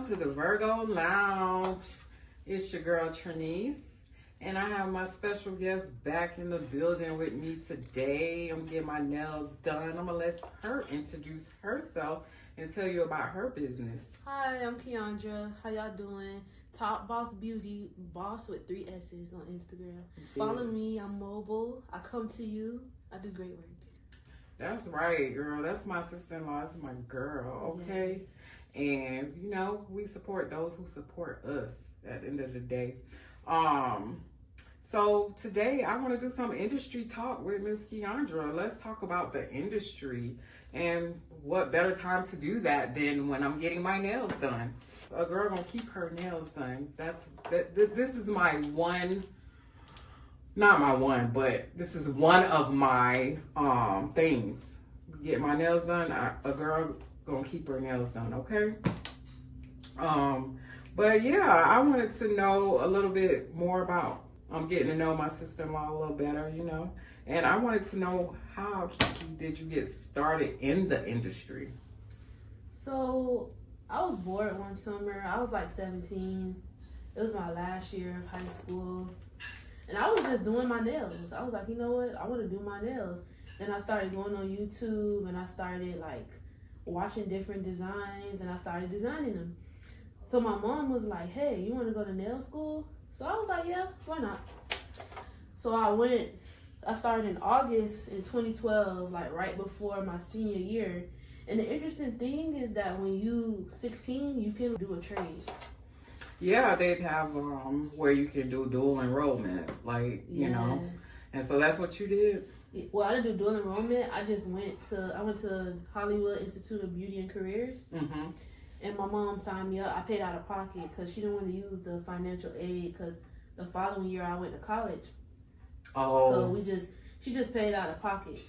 to the Virgo Lounge. It's your girl Trinice, and I have my special guest back in the building with me today. I'm getting my nails done. I'm gonna let her introduce herself and tell you about her business. Hi, I'm Keandra. How y'all doing? Top Boss Beauty, boss with 3 S's on Instagram. Yes. Follow me. I'm mobile. I come to you. I do great work. That's right, girl. That's my sister-in-law. That's my girl, okay? Yes. And, you know, we support those who support us at the end of the day. So today I want to do some industry talk with Miss Keandra. Let's talk about the industry, and what better time to do that than when I'm getting my nails done. A girl gonna keep her nails done. This is my one, not my one, but this is one of my things. Get my nails done. A girl gonna keep her nails done, okay? But yeah, I wanted to know a little bit more about getting to know my sister-in-law a little better, you know. And I wanted to know, how, Kiki, did you get started in the industry? So I was bored one summer. I was like 17. It was my last year of high school. And I was just doing my nails. I was like, you know what? I want to do my nails. Then I started going on YouTube, and I started like watching different designs, and I started designing them. So my mom was like, hey, you want to go to nail school? So I was like, yeah, why not? So I started in August in 2012, like right before my senior year. And the interesting thing is that when you 16, you can do a trade. Yeah, they'd have where you can do dual enrollment, like, you know. And so that's what you did? Well, I didn't do dual enrollment. I went to Hollywood Institute of Beauty and Careers. Mm-hmm. And my mom signed me up. I paid out of pocket because she didn't want to use the financial aid, because the following year I went to college. Oh. So she just paid out of pocket.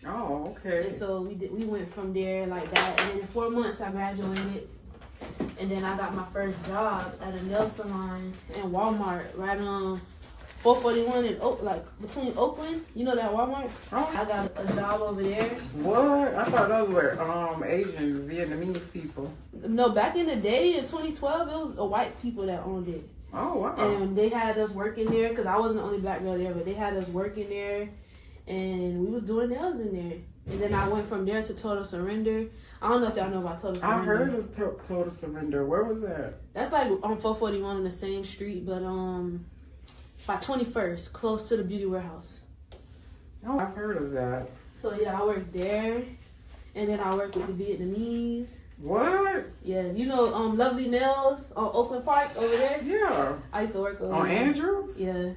Oh, okay. And so we went from there like that. And then in 4 months I graduated. And then I got my first job at a nail salon in Walmart, right on 441 and between Oakland. You know that Walmart? Oh. I got a job over there. What? I thought those were Asian, Vietnamese people. No, back in the day in 2012, it was a white people that owned it. Oh, wow. And they had us working there, because I wasn't the only black girl there, but they had us working there, and we was doing nails in there. And then I went from there to Total Surrender. I don't know if y'all know about Total Surrender. I heard of Total Surrender. Where was that? That's like on 441 on the same street, but by 21st, close to the Beauty Warehouse. Oh, I've heard of that. So yeah, I worked there, and then I worked with the Vietnamese. What? Yeah, you know Lovely Nails on Oakland Park over there? Yeah. I used to work over on there. Andrews? Yeah.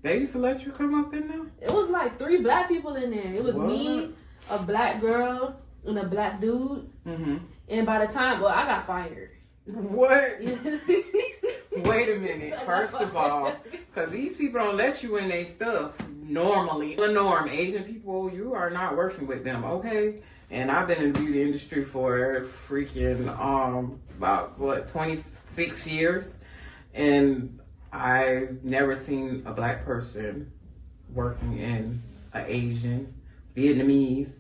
They used to let you come up in there? It was like 3 black people in there. It was me, a black girl, and a black dude. Mm-hmm. And by the time, I got fired. What? Wait a minute. First of all, because these people don't let you in their stuff normally. The norm, Asian people, you are not working with them, okay? And I've been in the beauty industry for freaking about 26 years, and I've never seen a black person working in an Asian, Vietnamese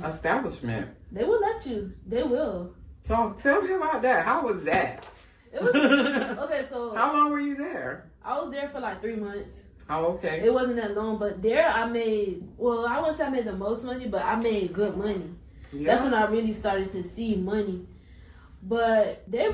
establishment. They will let you. They will. So tell me about that. How was that? It was okay. So how long were you there? I was there for like 3 months. Oh, okay. It wasn't that long, but there I made, I wouldn't say I made the most money, but I made good money. Yeah. That's when I really started to see money. But they're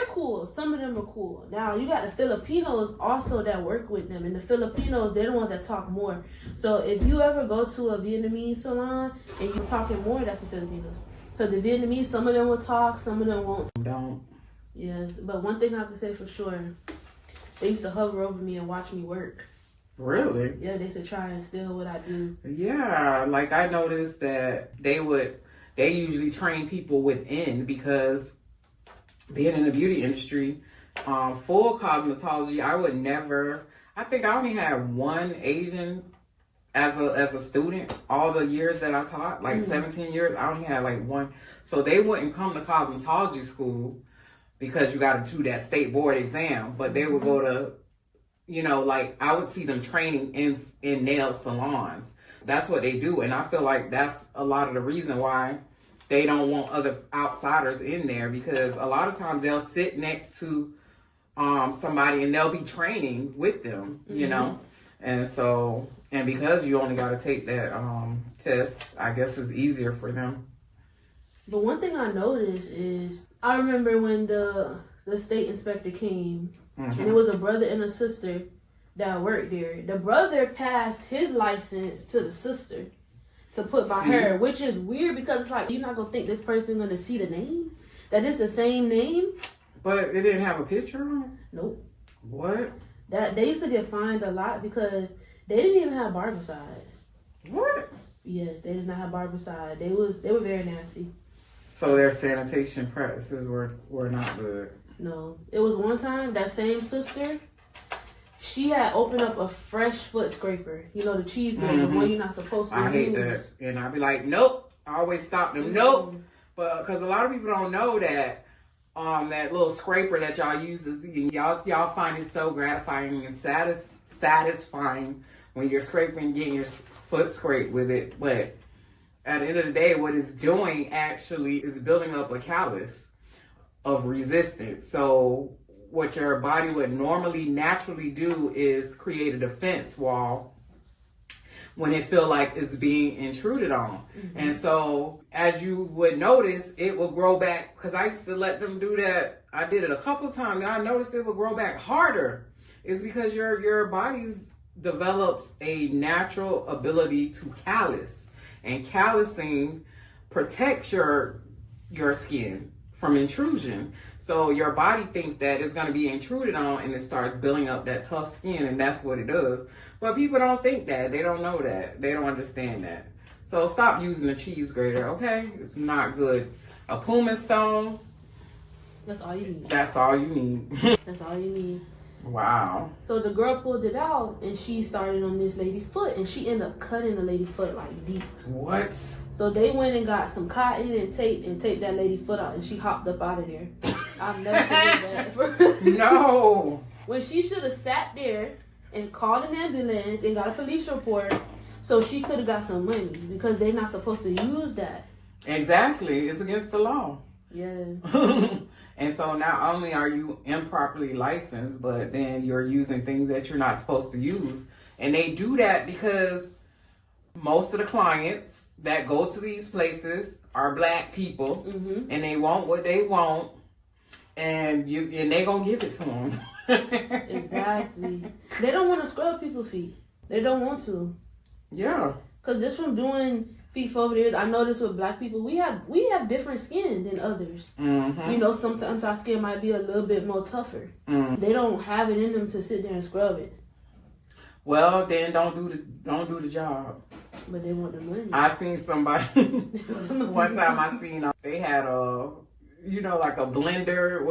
cool. Some of them are cool. Now, you got the Filipinos also that work with them. And the Filipinos, they're the ones that talk more. So if you ever go to a Vietnamese salon and you're talking more, that's the Filipinos. Because the Vietnamese, some of them will talk, some of them won't. Don't. Yes, but one thing I can say for sure, they used to hover over me and watch me work. Really? Yeah, they used to try and steal what I do. Yeah, like I noticed that they usually train people within, because being in the beauty industry, full cosmetology, I think I only had one Asian as a student. All the years that I taught, like 17 years, I only had like one. So they wouldn't come to cosmetology school because you got to do that state board exam, but they would go to, you know, like I would see them training in nail salons. That's what they do. And I feel like that's a lot of the reason why they don't want other outsiders in there, because a lot of times they'll sit next to somebody and they'll be training with them, you know. And so, and because you only got to take that test, I guess it's easier for them. But one thing I noticed is, I remember when the state inspector came, and it was a brother and a sister that worked there. The brother passed his license to the sister to put by her, which is weird, because it's like, you're not going to think this person going to see the name? That is the same name? But it didn't have a picture on it? Nope. What? That they used to get fined a lot because they didn't even have barbicide. What? Yeah, they did not have barbicide. They were very nasty. So their sanitation practices were not good. No. It was one time, that same sister, she had opened up a fresh foot scraper. You know, the cheese grater, the one you're not supposed to use. I hate that. And I'd be like, nope. I always stop them. Nope. But because a lot of people don't know that that little scraper that y'all use, y'all find it so gratifying and satisfying when you're scraping, getting your foot scraped with it. But at the end of the day, what it's doing actually is building up a callus of resistance. So what your body would normally naturally do is create a defense wall when it feel like it's being intruded on. And so, as you would notice, it will grow back, because I used to let them do that. I did it a couple times, and I noticed it would grow back harder. It's because your body develops a natural ability to callus, and callousing protects your skin from intrusion. So your body thinks that it's going to be intruded on, and it starts building up that tough skin, and that's what it does. But people don't think that. They don't know that. They don't understand that. So stop using a cheese grater, okay? It's not good. A pumice stone. That's all you need. That's all you need. That's all you need. Wow. So the girl pulled it out, and she started on this lady's foot, and she ended up cutting the lady's foot like deep. What? So they went and got some cotton and taped that lady's foot out, and she hopped up out of there. I'll never forget that. No. When she should have sat there and called an ambulance and got a police report, so she could have got some money, because they're not supposed to use that. Exactly. It's against the law. Yeah. And so not only are you improperly licensed, but then you're using things that you're not supposed to use. And they do that because most of the clients that go to these places are black people, and they want what they want, and they gonna give it to them. Exactly. They don't want to scrub people's feet. They don't want to. Yeah. Because just from doing feet for over there, I noticed with black people, we have different skin than others. You know, sometimes our skin might be a little bit more tougher. They don't have it in them to sit there and scrub it. Well, then don't do the job. But they want the money. I seen somebody one time. I seen they had like a blender,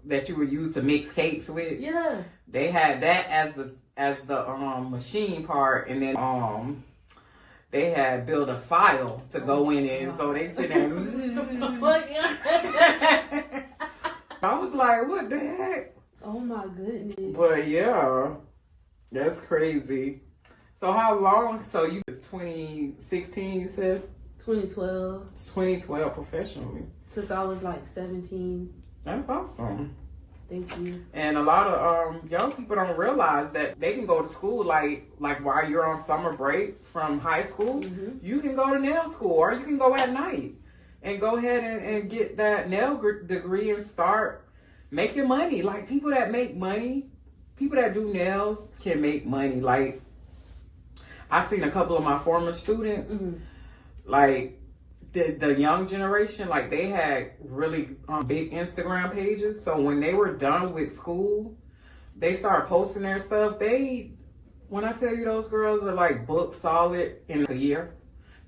that you would use to mix cakes with. Yeah. They had that as the machine part, and then they had built a file to go in it. So they sit there. I was like, what the heck? Oh my goodness. But yeah, that's crazy. So how long? So it's 2016, you said? 2012. 2012 professionally. Since I was like 17. That's awesome. Thank you. And a lot of young people don't realize that they can go to school like while you're on summer break from high school. You can go to nail school, or you can go at night and go ahead and get that nail degree and start making money. Like people that make money, people that do nails can make money. Like I've seen a couple of my former students, like the young generation, like they had really big Instagram pages. So when they were done with school, they started posting their stuff. When I tell you, those girls are like book solid in a year,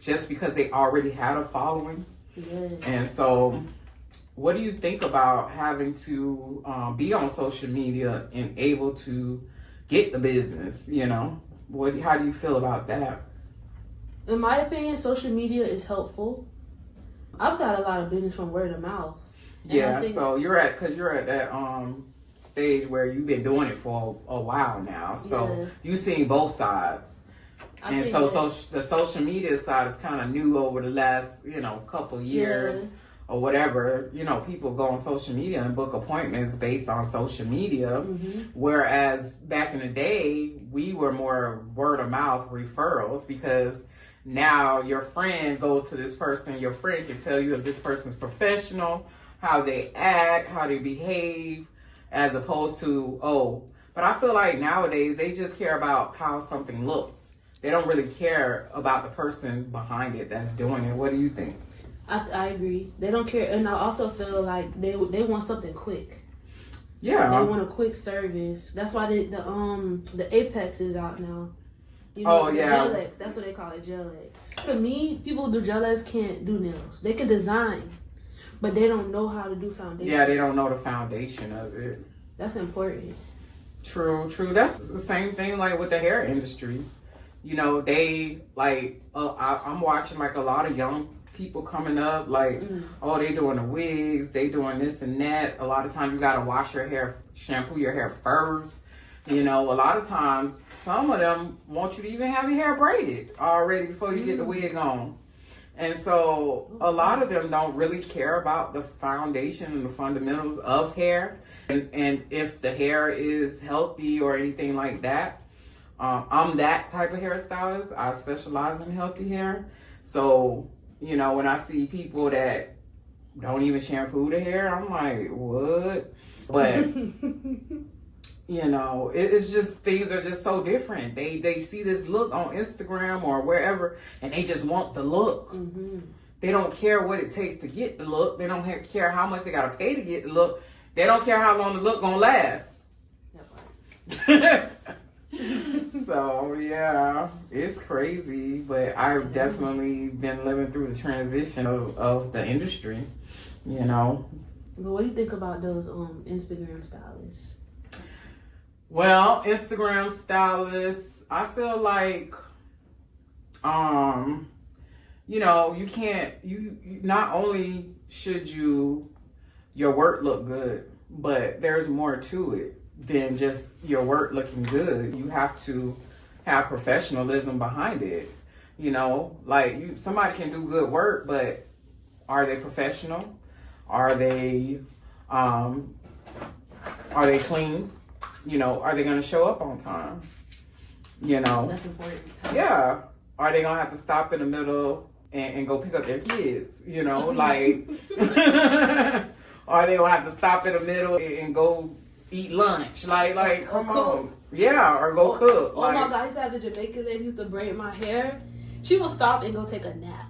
just because they already had a following. Yes. And so what do you think about having to be on social media and able to get the business, how do you feel about that? In my opinion, social media is helpful. I've got a lot of business from word of mouth. Yeah, so you're at that stage where you've been doing it for a while now. So you've seen both sides. And so the social media side is kind of new over the last, couple years or whatever. People go on social media and book appointments based on social media. Whereas back in the day, we were more word of mouth referrals, because now your friend goes to this person. Your friend can tell you if this person's professional, how they act, how they behave, as opposed to, but I feel like nowadays they just care about how something looks. They don't really care about the person behind it that's doing it. What do you think? I agree. They don't care. And I also feel like they want something quick. Yeah. They want a quick service. That's why the Apex is out now. Gel-X. That's what they call it, Gel-X. To me, people who do Gel-X can't do nails. They can design, but they don't know how to do foundation. Yeah, they don't know the foundation of it. That's important. True. That's the same thing like with the hair industry. They I'm watching like a lot of young people coming up, like, they doing the wigs, they doing this and that. A lot of times you gotta wash your hair, shampoo your hair first. A lot of times some of them want you to even have your hair braided already before you get the wig on. And so a lot of them don't really care about the foundation and the fundamentals of hair, and if the hair is healthy or anything like that. I'm that type of hairstylist. I specialize in healthy hair. So, when I see people that don't even shampoo the hair, I'm like, what? But, it's just, things are just so different. They see this look on Instagram or wherever, and they just want the look. They don't care what it takes to get the look. They don't care how much they got to pay to get the look. They don't care how long the look gonna last. So yeah, it's crazy, but I've definitely been living through the transition of the industry, Well, what do you think about those Instagram stylists? Well, Instagram stylists, I feel like, you can't. You not only should your work look good, but there's more to it than just your work looking good. You have to have professionalism behind it. Somebody can do good work, but are they professional? Are they clean? Are they going to show up on time? That's important. Yeah. Are they going to have to stop in the middle and go pick up their kids? Are they going to have to stop in the middle and go eat lunch? Come on. Yeah, or go cook. Oh my God, I used to have the Jamaican lady used to braid my hair. She would stop and go take a nap.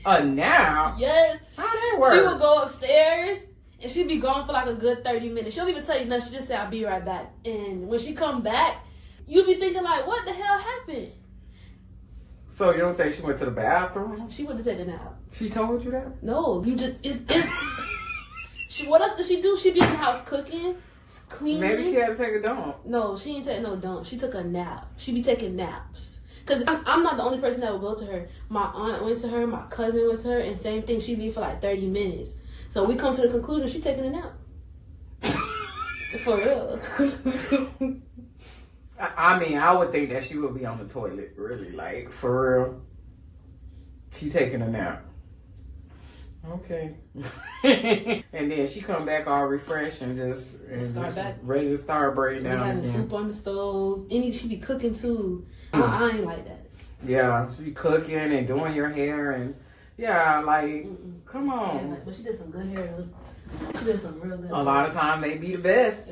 A nap? Yes. How that work? She would go upstairs and she'd be gone for like a good 30 minutes. She don't even tell you nothing. She just say, I'll be right back. And when she come back, you be thinking like, what the hell happened? So you don't think she went to the bathroom? She went to take a nap. She told you that? No, what else did she do? She be in the house cooking, cleaning. Maybe she had to take a dump. No, she didn't take no dump. She took a nap. She be taking naps. Because I'm not the only person that would go to her. My aunt went to her. My cousin went to her. And same thing, she leave for like 30 minutes. So we come to the conclusion she's taking a nap. For real. I would think that she would be on the toilet, really. Like, for real. She taking a nap. Okay. And then she come back all refreshed and start back. Ready to start braiding down having again. Soup on the stove. She be cooking too. I ain't like that. Yeah, she be cooking and doing your hair and come on. Yeah, but she did some good hair though. She did some real good hair. A lot of times they be the best,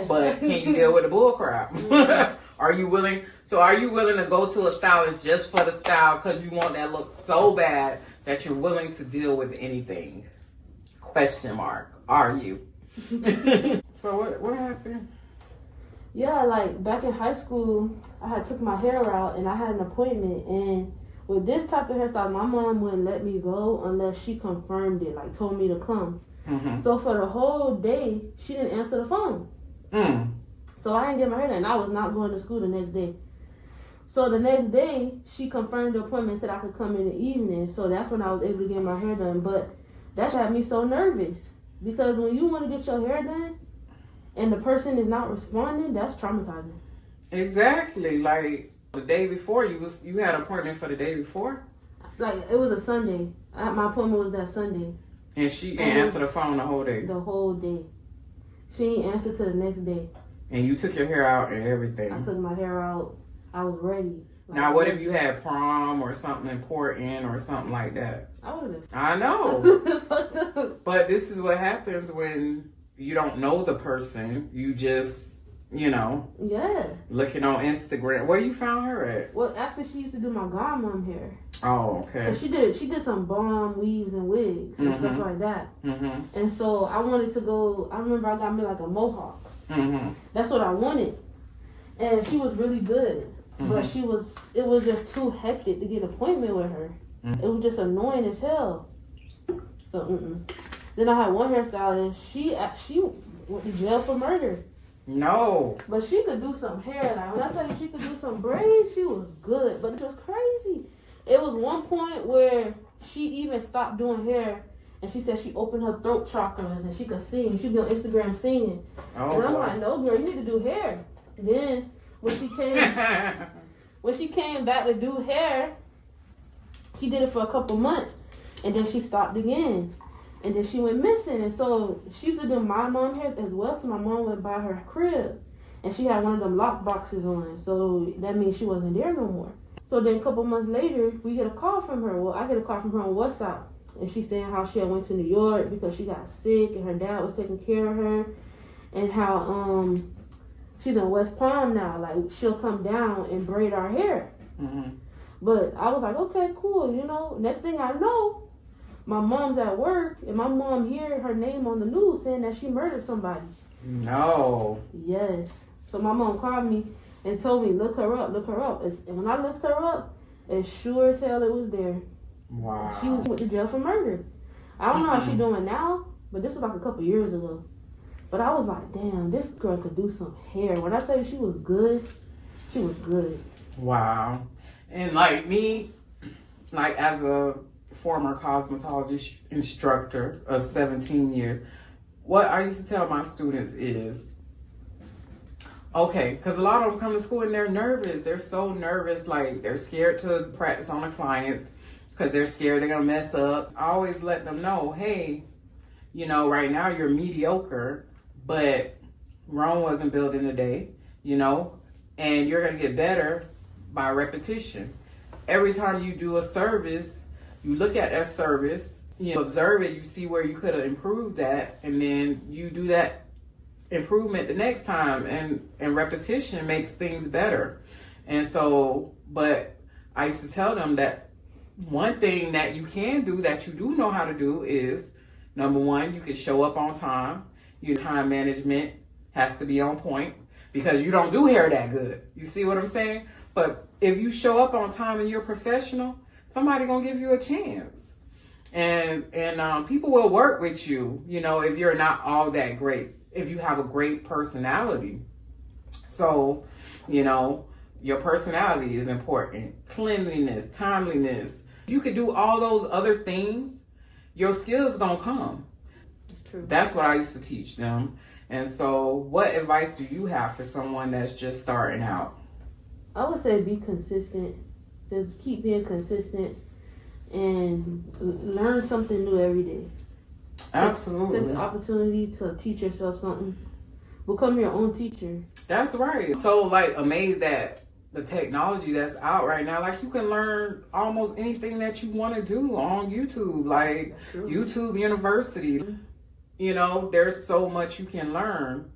but can you deal with the bull crap? Are you willing to go to a stylist just for the style because you want that look so bad that you're willing to deal with anything? Question mark. Are you? So what happened? Yeah, like back in high school, I had took my hair out and I had an appointment. And with this type of hairstyle, my mom wouldn't let me go unless she confirmed it, like told me to come. Mm-hmm. So for the whole day, she didn't answer the phone. So I didn't get my hair done. And I was not going to school the next day. So the next day, she confirmed the appointment, said I could come in the evening. So that's when I was able to get my hair done. But that had me so nervous. Because when you want to get your hair done and the person is not responding, that's traumatizing. Exactly. Like, The day before, you had an appointment for the day before? Like, it was a Sunday. My appointment was that Sunday. And she didn't answer the phone the whole day? The whole day. She ain't answered till the next day. And you took your hair out and everything? I took my hair out. I was ready. Like, now, what if you had prom or something important or something like that? I would have. I know. But this is what happens when you don't know the person. You just, Yeah. looking on Instagram. Where you found her at? Well, actually, she used to do my godmom hair. Oh, okay. And she did some bomb weaves and wigs and stuff like that. Mm-hmm. And so I wanted to go. I remember I got me like a mohawk. Mm-hmm. That's what I wanted. And she was really good. But it was just too hectic to get an appointment with her. It was just annoying as hell. So, Then I had one hairstylist. She went to jail for murder. No. But she could do some hair. Like, when I tell you she could do some braids, she was good. But it was crazy. It was one point where she even stopped doing hair. And she said she opened her throat chakras and she could sing. She'd be on Instagram singing. Oh, and I'm boy. like, no, girl, you need to do hair. Then when she came back to do hair, she did it for a couple months, and then she stopped again, and then she went missing. And so she used to do my mom hair as well. So my mom went by her crib, and she had one of them lock boxes on. So that means she wasn't there no more. So then a couple months later, we get a call from her. Well, I get a call from her on WhatsApp, and she's saying how she had went to New York because she got sick, and her dad was taking care of her, and how she's in West Palm now. Like, she'll come down and braid our hair. Mm-hmm. But I was like, okay, cool. Next thing I know, my mom's at work, and my mom heard her name on the news saying that she murdered somebody. No. Yes. So my mom called me and told me, look her up. And when I looked her up, as sure as hell it was there. Wow. She went to jail for murder. I don't know how she's doing now, but this was like a couple years ago. But I was like, damn, this girl could do some hair. When I tell you she was good, she was good. Wow. And like me, like as a former cosmetology instructor of 17 years, what I used to tell my students is, okay, because a lot of them come to school and they're nervous. They're so nervous, like they're scared to practice on the clients because they're scared they're going to mess up. I always let them know, hey, right now you're mediocre, but Rome wasn't built in a day, and you're going to get better by repetition. Every time you do a service, you look at that service, you observe it, you see where you could have improved that, and then you do that improvement the next time, and repetition makes things better. And so, but I used to tell them that one thing that you can do that you do know how to do is, number one, you can show up on time. Your time management has to be on point because you don't do hair that good. You see what I'm saying? But if you show up on time and you're professional, somebody gonna give you a chance. And people will work with you, if you're not all that great, if you have a great personality. So, your personality is important. Cleanliness, timeliness. You could do all those other things, your skills gonna come. True. That's what I used to teach them. And so what advice do you have for someone that's just starting out? I would say be consistent. Just keep being consistent and learn something new every day. Absolutely. Take the opportunity to teach yourself something. Become your own teacher. That's right. So amazed at the technology that's out right now. Like, you can learn almost anything that you want to do on YouTube. Like, True. YouTube University. There's so much you can learn.